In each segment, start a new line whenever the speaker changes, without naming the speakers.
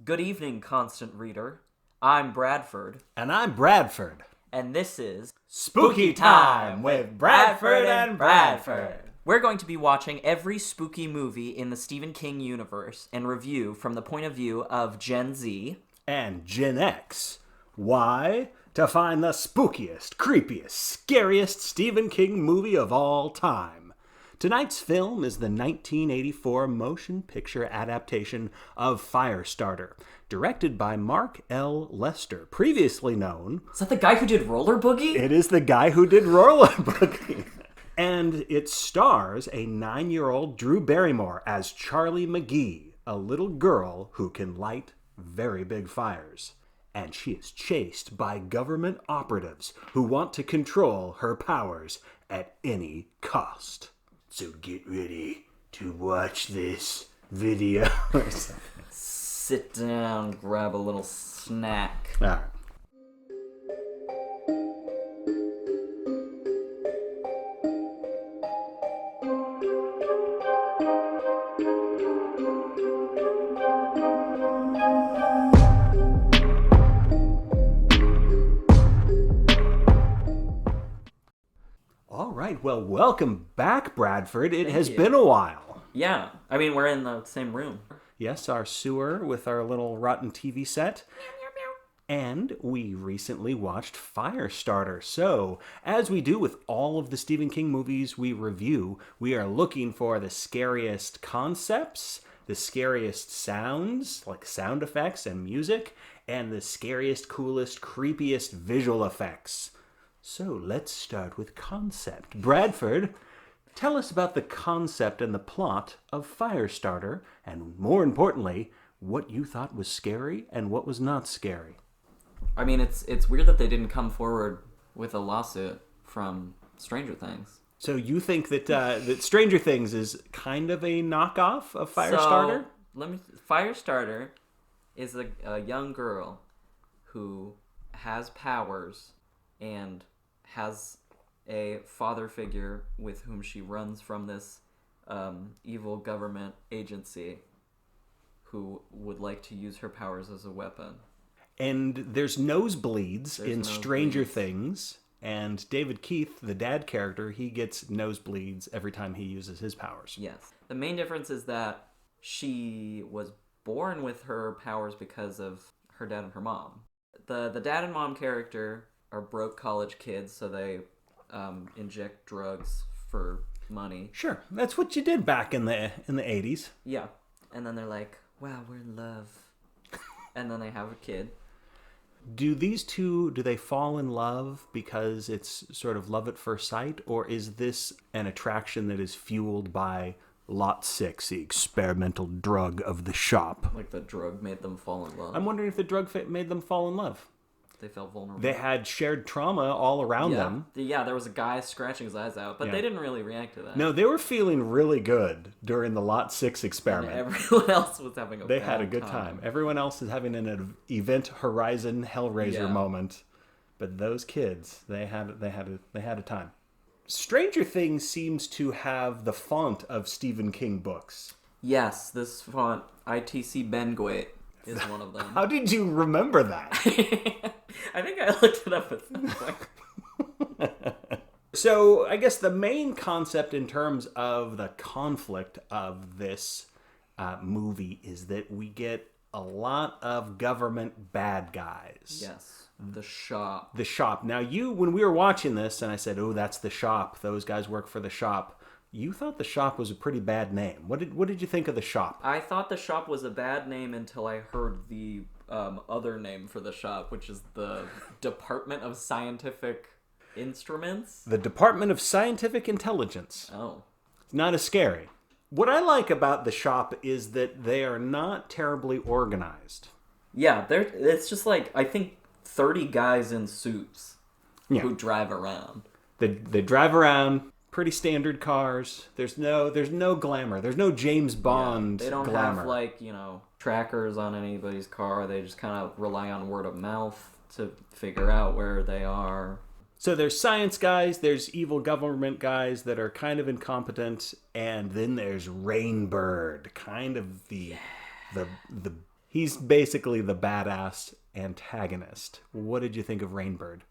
Good evening, constant reader. I'm Bradford.
And I'm Bradford.
And this is
Spooky Time with Bradford and Bradford.
We're going to be watching every spooky movie in the Stephen King universe and review from the point of view of Gen Z
and Gen X. Why? To find the spookiest, creepiest, scariest Stephen King movie of all time. Tonight's film is the 1984 motion picture adaptation of Firestarter, directed by Mark L. Lester, previously known...
Is that the guy who did Roller Boogie?
It is the guy who did Roller Boogie. And it stars a 9-year-old Drew Barrymore as Charlie McGee, a little girl who can light very big fires. And she is chased by government operatives who want to control her powers at any cost. So get ready to watch this video.
Sit down, grab a little snack.
All right. Well, welcome back, Bradford. It has been a while.
Yeah. I mean, we're in the same room.
Yes, our sewer with our little rotten TV set. And we recently watched Firestarter. So, as we do with all of the Stephen King movies we review, we are looking for the scariest concepts, the scariest sounds, like sound effects and music, and the scariest, coolest, creepiest visual effects. So let's start with concept. Bradford, tell us about the concept and the plot of Firestarter, and more importantly, what you thought was scary and what was not scary.
I mean, it's weird that they didn't come forward with a lawsuit from Stranger Things.
So you think that that Stranger Things is kind of a knockoff of Firestarter?
Firestarter is a young girl who has powers and has a father figure with whom she runs from this evil government agency who would like to use her powers as a weapon.
And there's nosebleeds in Stranger Things, and David Keith, the dad character, he gets nosebleeds every time he uses his powers.
Yes. The main difference is that she was born with her powers because of her dad and her mom. The dad and mom character are broke college kids, so they inject drugs for money.
Sure, that's what you did back in the 80s.
Yeah, and then they're like, "Wow, we're in love," and then they have a kid.
Do these two, do they fall in love because it's sort of love at first sight, or is this an attraction that is fueled by Lot 6, the experimental drug of the shop?
Like the drug made them fall in love.
I'm wondering if the drug made them fall in love.
They felt vulnerable.
They had shared trauma all around them.
Yeah, there was a guy scratching his eyes out, but they didn't really react to that.
No, they were feeling really good during the Lot 6 experiment.
And everyone else was having a
They had a good time. Everyone else is having an Event Horizon Hellraiser moment. But those kids, they had a time. Stranger Things seems to have the font of Stephen King books.
Yes, this font, ITC Benguet, is one of them.
How did you remember that?
I think I looked it up at some point.
So, I guess the main concept in terms of the conflict of this movie is that we get a lot of government bad guys.
Yes, the shop.
The shop. Now, when we were watching this, and I said, "Oh, that's the shop. Those guys work for the shop." You thought the shop was a pretty bad name. What did you think of the shop?
I thought the shop was a bad name until I heard the other name for the shop, which is the Department of Scientific Instruments.
The Department of Scientific Intelligence.
Oh.
It's not as scary. What I like about the shop is that they are not terribly organized.
Yeah, it's just like, I think 30 guys in suits who drive around.
They drive around. Pretty standard cars. There's no glamour. There's no James Bond
They don't
glamour.
have, like, trackers on anybody's car. They just kind of rely on word of mouth to figure out where they are.
So there's science guys, there's evil government guys that are kind of incompetent, and then there's Rainbird, kind of the He's basically the badass antagonist. What did you think of Rainbird?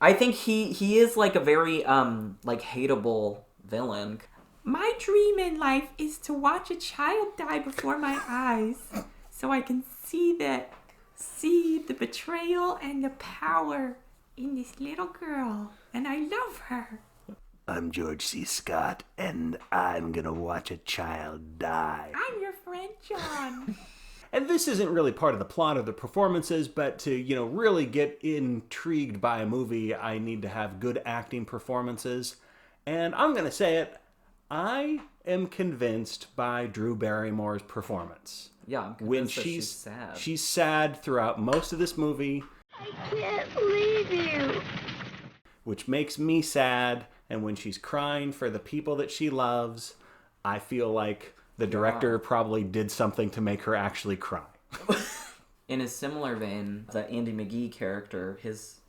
I think he is like a very like hateable villain.
My dream in life is to watch a child die before my eyes so I can see the betrayal and the power in this little girl. And I love her.
I'm George C. Scott, and I'm gonna watch a child die.
I'm your friend, John.
And this isn't really part of the plot of the performances, but to, really get intrigued by a movie, I need to have good acting performances. And I'm going to say it, I am convinced by Drew Barrymore's performance.
Yeah, I'm convinced that she's sad.
She's sad throughout most of this movie.
I can't leave you.
Which makes me sad, and when she's crying for the people that she loves, I feel like the director probably did something to make her actually cry.
In a similar vein, the Andy McGee character, his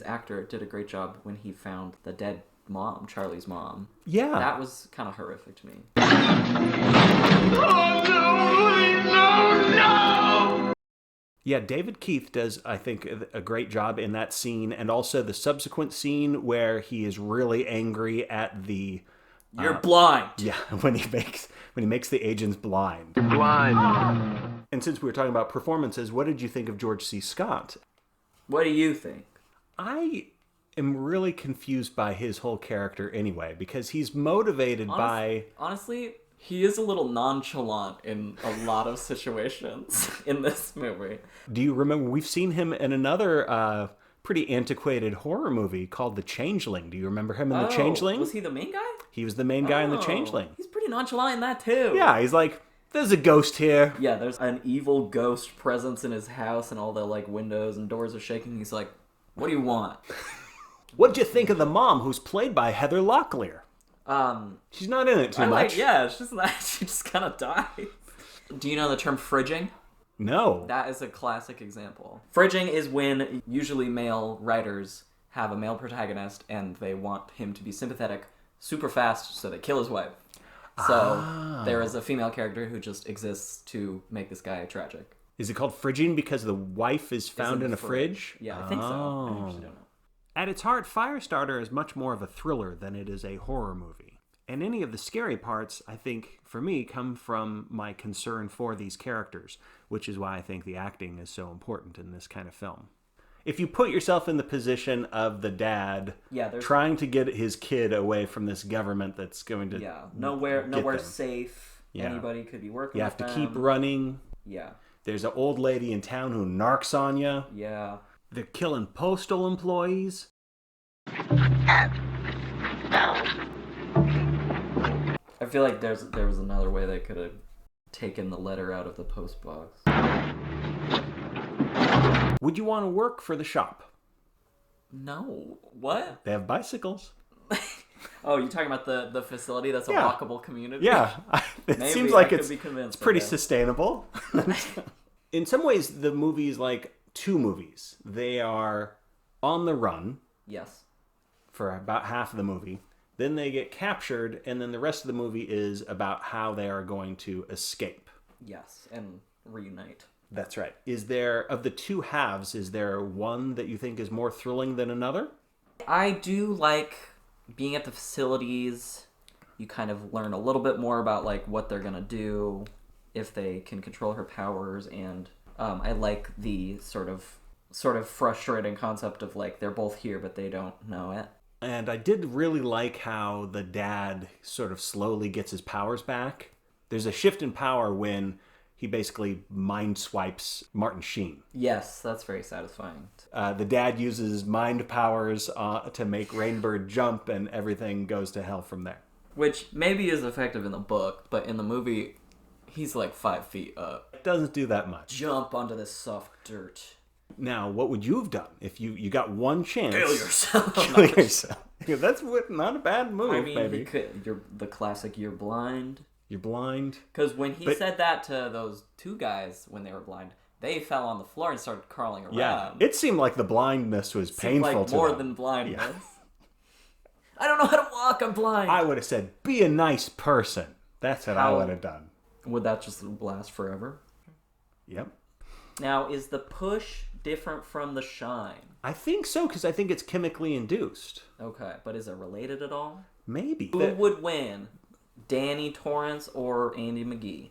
actor did a great job when he found the dead mom, Charlie's mom.
Yeah.
That was kind of horrific to me.
Oh no!
Yeah, David Keith does, I think, a great job in that scene, and also the subsequent scene where he is really angry at the...
You're blind!
Yeah, when he makes the agents blind.
You're blind.
And since we were talking about performances, what did you think of George C. Scott?
What do you think?
I am really confused by his whole character anyway, because he's motivated by...
Honestly, he is a little nonchalant in a lot of situations in this movie.
Do you remember, we've seen him in another pretty antiquated horror movie called The Changeling. Do you remember him in The Changeling?
Was he the main guy?
He was the main guy in The Changeling.
He's pretty nonchalant in that too.
Yeah, he's like, there's a ghost here.
Yeah, there's an evil ghost presence in his house and all the like windows and doors are shaking. He's like, what do you want?
What'd you think of the mom who's played by Heather Locklear? She's not in it too much.
Yeah, she just kind of died. Do you know the term fridging?
No.
That is a classic example. Fridging is when usually male writers have a male protagonist and they want him to be sympathetic super fast so they kill his wife. So there is a female character who just exists to make this guy tragic.
Is it called fridging because the wife is found in a fridge?
Yeah, I think so. I actually don't know.
At its heart, Firestarter is much more of a thriller than it is a horror movie. And any of the scary parts, I think, for me, come from my concern for these characters, which is why I think the acting is so important in this kind of film. If you put yourself in the position of the dad trying to get his kid away from this government that's going to
nowhere safe. Yeah. Anybody could be working.
You have to keep running.
Yeah.
There's an old lady in town who narcs on you.
Yeah.
They're killing postal employees.
I feel like there was another way they could have taken the letter out of the post box.
Would you want to work for the shop?
No. What?
They have bicycles.
Oh, you're talking about the facility that's a walkable community?
Yeah. It
Maybe
seems like it's pretty
okay.
Sustainable. In some ways, the movie is like two movies. They are on the run.
Yes.
For about half of the movie. Then they get captured, and then the rest of the movie is about how they are going to escape.
Yes, and reunite.
That's right. Is there, of the two halves, is there one that you think is more thrilling than another?
I do like being at the facilities. You kind of learn a little bit more about like what they're gonna do, if they can control her powers, and I like the sort of frustrating concept of like they're both here but they don't know it.
And I did really like how the dad sort of slowly gets his powers back. There's a shift in power when he basically mind swipes Martin Sheen.
Yes, that's very satisfying.
The dad uses mind powers to make Rainbird jump, and everything goes to hell from there.
Which maybe is effective in the book, but in the movie, he's like 5 feet up.
It doesn't do that much.
Jump onto this soft dirt.
Now, what would you have done if you got one chance?
Kill yourself.
Kill yourself. Yeah, that's not a bad move,
I mean,
maybe.
You're the classic, you're blind.
You're blind.
Because when he said that to those two guys when they were blind, they fell on the floor and started crawling around.
Yeah, it seemed like the blindness was painful
like
to them.
more than blindness. Yeah. I don't know how to walk, I'm blind.
I would have said, be a nice person. That's what I would have done.
Would that just last forever?
Yep.
Now, is the push different from the shine?
I think so, because I think it's chemically induced.
Okay, but is it related at all?
Maybe.
Who would win? Danny Torrance or Andy McGee?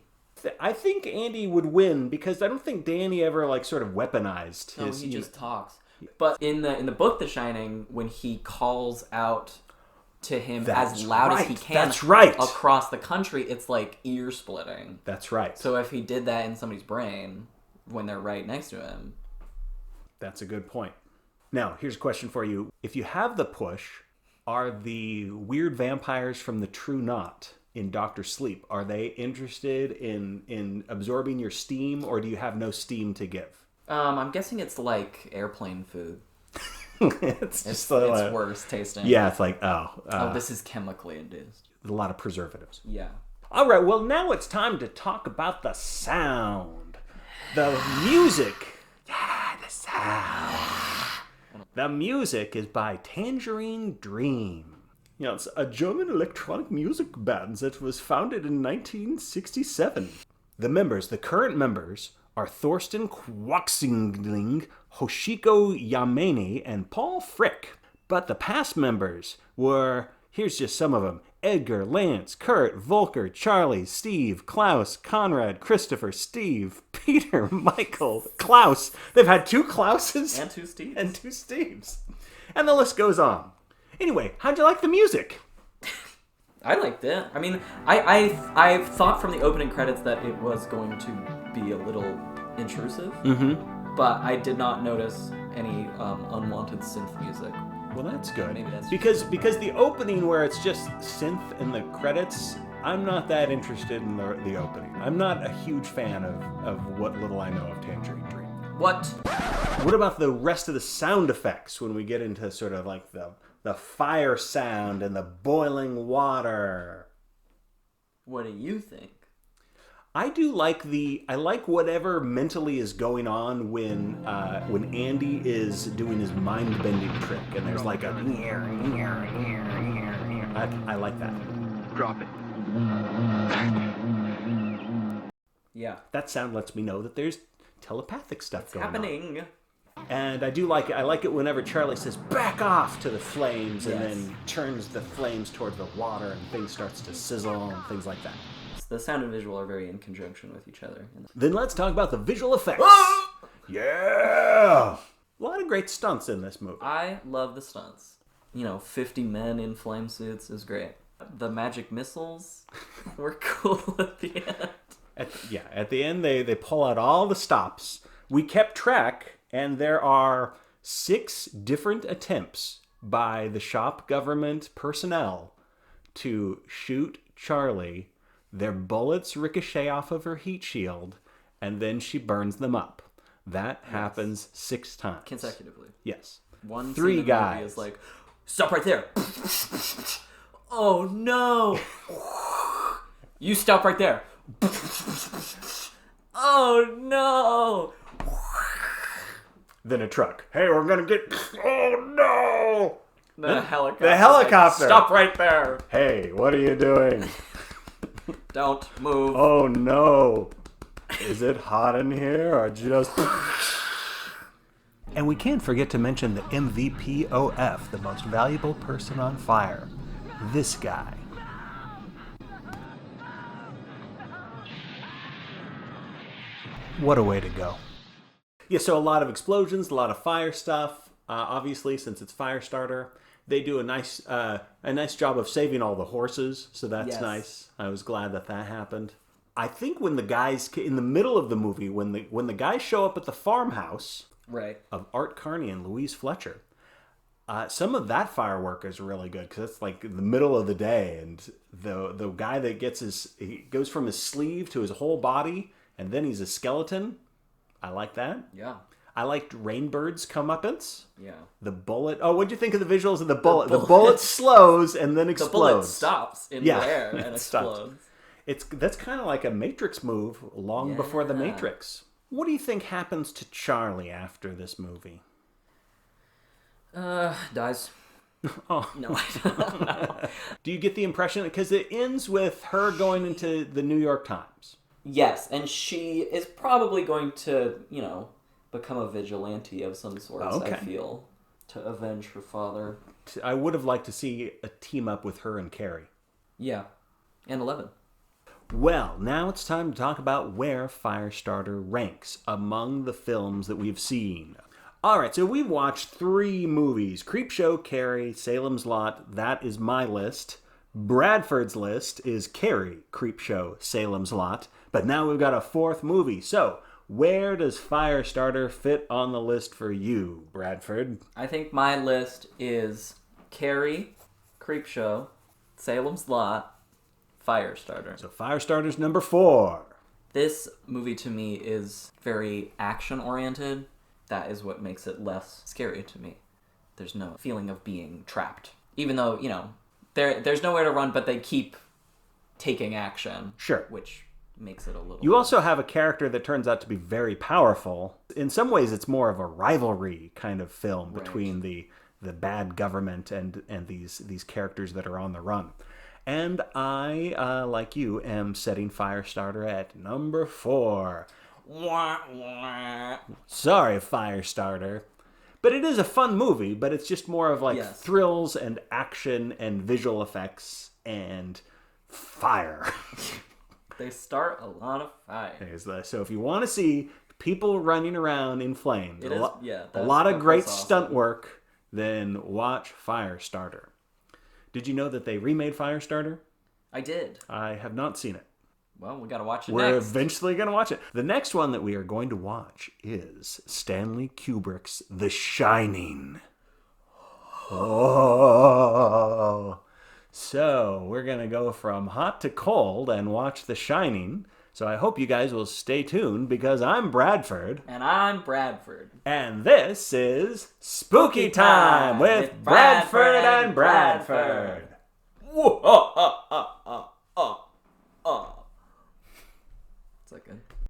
I think Andy would win because I don't think Danny ever like sort of weaponized
No,
his.
he just talks. But in the book The Shining, when he calls out to him as loud as he can
That's right.
across the country, it's like ear splitting.
That's right.
So if he did that in somebody's brain when they're right next to him.
That's a good point. Now, here's a question for you. If you have the push, are the weird vampires from the True Knot in Doctor Sleep, are they interested in absorbing your steam, or do you have no steam to give?
I'm guessing it's like airplane food.
It's
worse tasting.
Yeah, it's like,
this is chemically induced.
a lot of preservatives.
Yeah.
All right, well, now it's time to talk about the sound. The music. Yeah, the sound. The music is by Tangerine Dream. You know, it's a German electronic music band that was founded in 1967. The current members, are Thorsten Quaxingling, Hoshiko Yamane, and Paul Frick. But the past members were, here's just some of them, Edgar, Lance, Kurt, Volker, Charlie, Steve, Klaus, Conrad, Christopher, Steve, Peter, Michael, Klaus. They've had 2 Klauses.
And 2 Steves.
And 2 Steves. And the list goes on. Anyway, how'd you like the music?
I liked it. I mean, I thought from the opening credits that it was going to be a little intrusive, but I did not notice any unwanted synth music.
Well, that's good.
Maybe that's
because the opening where it's just synth in the credits, I'm not that interested in the opening. I'm not a huge fan of what little I know of Tangerine Dream.
What?
What about the rest of the sound effects when we get into sort of like the fire sound and the boiling water?
What do you think?
I like whatever mentally is going on when Andy is doing his mind bending trick and there's like a I like that.
Drop it.
Yeah.
That sound lets me know that there's telepathic stuff going
Happening.
on. And I do like it. I like it whenever Charlie says "back off" to the flames, and then turns the flames toward the water, and things starts to sizzle and things like that.
The sound and visual are very in conjunction with each other.
Then let's talk about the visual effects. Yeah, a lot of great stunts in this movie.
I love the stunts. 50 men in flame suits is great. The magic missiles were cool at the end.
At the end they pull out all the stops. We kept track, and there are 6 different attempts by the shop government personnel to shoot Charlie. Their bullets ricochet off of her heat shield, and then she burns them up. That happens 6 times.
Consecutively.
Yes.
1
3
scene in the
guys.
movie is like, stop right there. Oh no. You stop right there. Oh no.
Then a truck. Hey, we're gonna get... Oh no!
The helicopter.
The helicopter.
Like, stop right there.
Hey, what are you doing?
Don't move.
Oh no. Is it hot in here or just... And we can't forget to mention the MVPOF, the most valuable person on fire. This guy. What a way to go. Yeah, so a lot of explosions, a lot of fire stuff. Obviously, since it's Firestarter, they do a nice job of saving all the horses, so that's nice. I was glad that happened. I think when the guys in the middle of the movie, when the guys show up at the farmhouse of Art Carney and Louise Fletcher, some of that firework is really good because it's like the middle of the day, and the guy that he goes from his sleeve to his whole body, and then he's a skeleton. I like that.
Yeah.
I liked Rainbird's comeuppance.
Yeah.
The bullet. Oh, what'd you think of the visuals of the bullet? The bullet slows and then explodes.
The bullet stops in the air and
it
explodes.
That's kind of like a Matrix move long before the Matrix. What do you think happens to Charlie after this movie?
Dies.
Oh.
No.
Do you get the impression, because it ends with her going into the New York Times,
Yes, and she is probably going to, become a vigilante of some sort,
Okay.
I feel, to avenge her father.
I would have liked to see a team up with her and Carrie.
Yeah, and 11.
Well, now it's time to talk about where Firestarter ranks among the films that we've seen. Alright, so we've watched 3 movies. Creepshow, Carrie, Salem's Lot, that is my list. Bradford's list is Carrie, Creepshow, Salem's Lot. But now we've got a 4th movie. So, where does Firestarter fit on the list for you, Bradford?
I think my list is Carrie, Creepshow, Salem's Lot, Firestarter.
So Firestarter's number 4.
This movie to me is very action-oriented. That is what makes it less scary to me. There's no feeling of being trapped. Even though, there's nowhere to run, but they keep taking action.
Sure.
Which makes it a little...
You also have a character that turns out to be very powerful. In some ways, it's more of a rivalry kind of film between the bad government and these characters that are on the run. And I, like you, am setting Firestarter at number 4.
Wah, wah.
Sorry, Firestarter. But it is a fun movie, but it's just more of
Yes.
thrills and action and visual effects and fire.
They start a lot of fire.
So if you want to see people running around in flames,
It
a
is-
lot,
yeah,
a
that-
lot of
that
great
was awesome.
stunt work, then watch Firestarter. Did you know that they remade Firestarter?
I did.
I have not seen it.
Well, we gotta watch it
We're
next.
eventually going to watch it. The next one that we are going to watch is Stanley Kubrick's The Shining. Oh. So we're going to go from hot to cold and watch The Shining. So I hope you guys will stay tuned because I'm Bradford.
And I'm Bradford.
And this is Spooky Time with Bradford and Bradford. Whoa, ha, ha, ha.